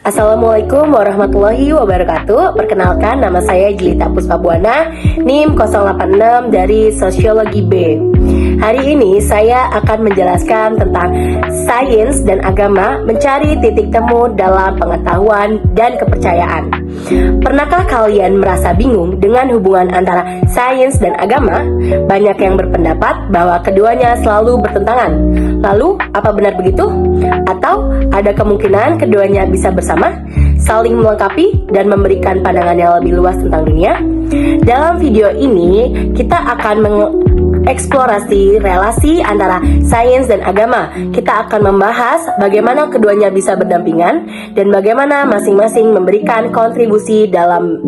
Assalamualaikum warahmatullahi wabarakatuh. Perkenalkan, nama saya Jelita Puspabuana, NIM 086 dari Sosiologi B. Hari ini saya akan menjelaskan tentang sains dan agama mencari titik temu dalam pengetahuan dan kepercayaan. Pernahkah kalian merasa bingung dengan hubungan antara sains dan agama? Banyak yang berpendapat bahwa keduanya selalu bertentangan. Lalu, apa benar begitu? Atau ada kemungkinan keduanya bisa bersama, saling melengkapi, dan memberikan pandangan yang lebih luas tentang dunia? Dalam video ini, kita akan mengeksplorasi relasi antara sains dan agama. Kita akan membahas bagaimana keduanya bisa berdampingan dan bagaimana masing-masing memberikan kontribusi dalam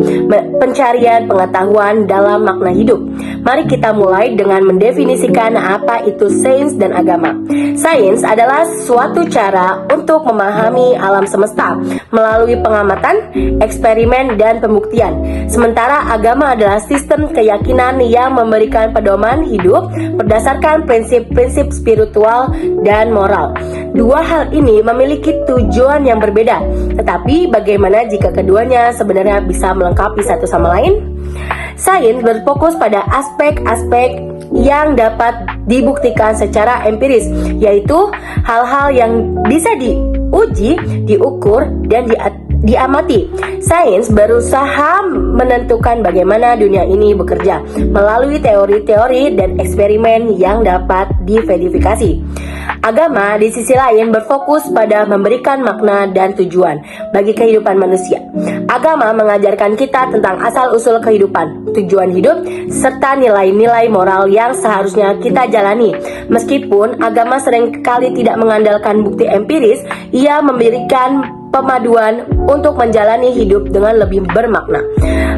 pencarian pengetahuan dalam makna hidup. Mari kita mulai dengan mendefinisikan apa itu sains dan agama. Sains adalah suatu cara untuk memahami alam semesta melalui pengamatan, eksperimen, dan pembuktian. Sementara agama adalah sistem keyakinan yang memberikan pedoman hidup berdasarkan prinsip-prinsip spiritual dan moral. Dua hal ini memiliki tujuan yang berbeda, tetapi bagaimana jika keduanya sebenarnya bisa melengkapi satu sama lain? Sains berfokus pada aspek-aspek yang dapat dibuktikan secara empiris, yaitu hal-hal yang bisa diuji, diukur, dan diamati. Sains berusaha menentukan bagaimana dunia ini bekerja melalui teori-teori dan eksperimen yang dapat diverifikasi. Agama di sisi lain berfokus pada memberikan makna dan tujuan bagi kehidupan manusia. Agama mengajarkan kita tentang asal-usul kehidupan, tujuan hidup, serta nilai-nilai moral yang seharusnya kita jalani. Meskipun agama seringkali tidak mengandalkan bukti empiris, ia memberikan pemaduan untuk menjalani hidup dengan lebih bermakna.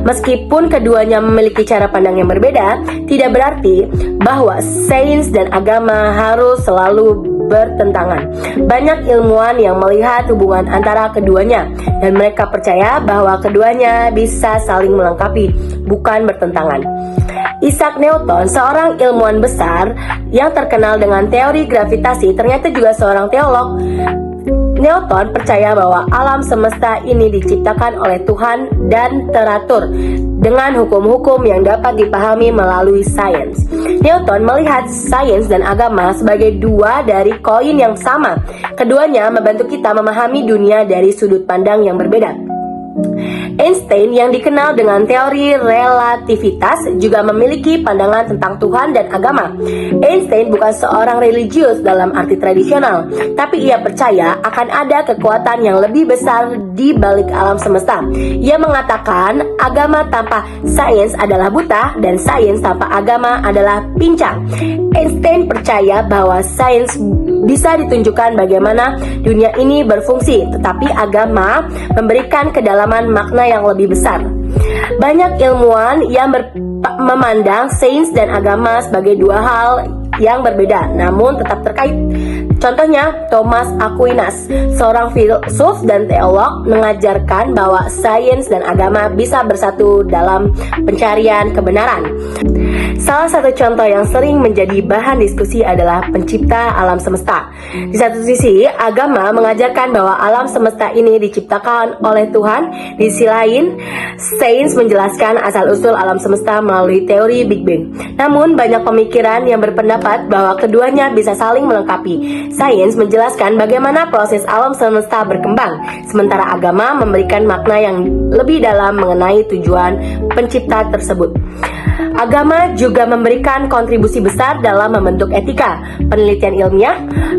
Meskipun keduanya memiliki cara pandang yang berbeda, tidak berarti bahwa sains dan agama harus selalu bertentangan. Banyak ilmuwan yang melihat hubungan antara keduanya, dan mereka percaya bahwa keduanya bisa saling melengkapi, bukan bertentangan. Isaac Newton, seorang ilmuwan besar yang terkenal dengan teori gravitasi, ternyata juga seorang teolog. Newton percaya bahwa alam semesta ini diciptakan oleh Tuhan dan teratur dengan hukum-hukum yang dapat dipahami melalui sains. Newton melihat sains dan agama sebagai dua dari koin yang sama. Keduanya membantu kita memahami dunia dari sudut pandang yang berbeda. Einstein yang dikenal dengan teori relativitas juga memiliki pandangan tentang Tuhan dan agama. Einstein bukan seorang religius dalam arti tradisional, tapi ia percaya akan ada kekuatan yang lebih besar di balik alam semesta. Ia mengatakan agama tanpa sains adalah buta dan sains tanpa agama adalah pincang. Einstein percaya bahwa sains bisa ditunjukkan bagaimana dunia ini berfungsi, tetapi agama memberikan kedalaman makna yang lebih besar. Banyak ilmuwan yang memandang sains dan agama sebagai dua hal yang berbeda, namun tetap terkait. Contohnya, Thomas Aquinas, seorang filsuf dan teolog, mengajarkan bahwa sains dan agama bisa bersatu dalam pencarian kebenaran. Salah satu contoh yang sering menjadi bahan diskusi adalah pencipta alam semesta. Di satu sisi, agama mengajarkan bahwa alam semesta ini diciptakan oleh Tuhan. Di sisi lain, sains menjelaskan asal-usul alam semesta melalui teori Big Bang. Namun, banyak pemikiran yang berpendapat bahwa keduanya bisa saling melengkapi. Sains menjelaskan bagaimana proses alam semesta berkembang, sementara agama memberikan makna yang lebih dalam mengenai tujuan pencipta tersebut. Agama juga memberikan kontribusi besar dalam membentuk etika, penelitian ilmiah.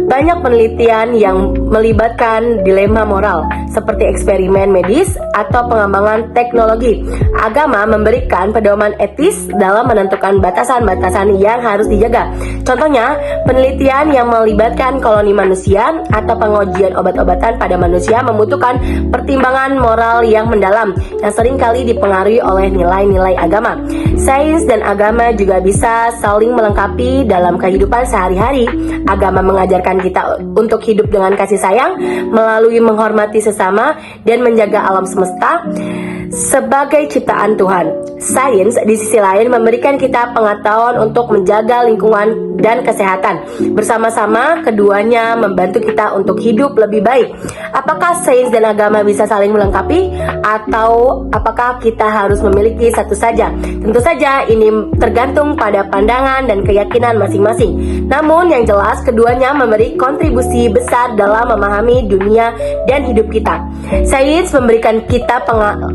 Banyak penelitian yang melibatkan dilema moral, seperti eksperimen medis atau pengembangan teknologi. Agama memberikan pedoman etis dalam menentukan batasan-batasan yang harus dijaga. Contohnya, penelitian yang melibatkan koloni manusia atau pengujian obat-obatan pada manusia membutuhkan pertimbangan moral yang mendalam, yang seringkali dipengaruhi oleh nilai-nilai agama. Sains dan agama juga bisa saling melengkapi dalam kehidupan sehari-hari. Agama mengajarkan kita untuk hidup dengan kasih sayang melalui menghormati sesama dan menjaga alam semesta. sebagai ciptaan Tuhan. Sains di sisi lain memberikan kita pengetahuan untuk menjaga lingkungan dan kesehatan. Bersama-sama keduanya membantu kita untuk hidup lebih baik. Apakah sains dan agama bisa saling melengkapi atau apakah kita harus memiliki satu saja? Tentu saja ini tergantung pada pandangan dan keyakinan masing-masing. Namun yang jelas keduanya memberi kontribusi besar dalam memahami dunia dan hidup kita. Sains memberikan kita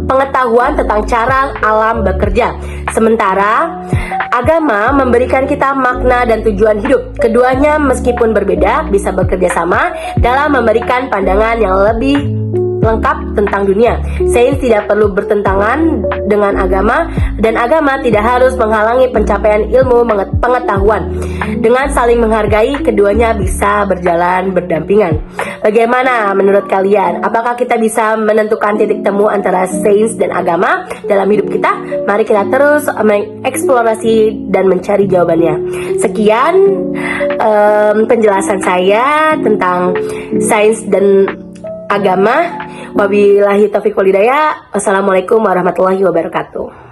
pengetahuan tentang cara alam bekerja, sementara agama memberikan kita makna dan tujuan hidup. Keduanya meskipun berbeda bisa bekerja sama dalam memberikan pandangan yang lebih lengkap tentang dunia. Sains tidak perlu bertentangan dengan agama dan agama tidak harus menghalangi pencapaian ilmu pengetahuan. Dengan saling menghargai, keduanya bisa berjalan berdampingan. Bagaimana menurut kalian? Apakah kita bisa menentukan titik temu antara sains dan agama dalam hidup kita? Mari kita terus mengeksplorasi dan mencari jawabannya. Sekian penjelasan saya tentang sains dan agama. Wabillahi taufiq wal hidayah. Wassalamualaikum warahmatullahi wabarakatuh.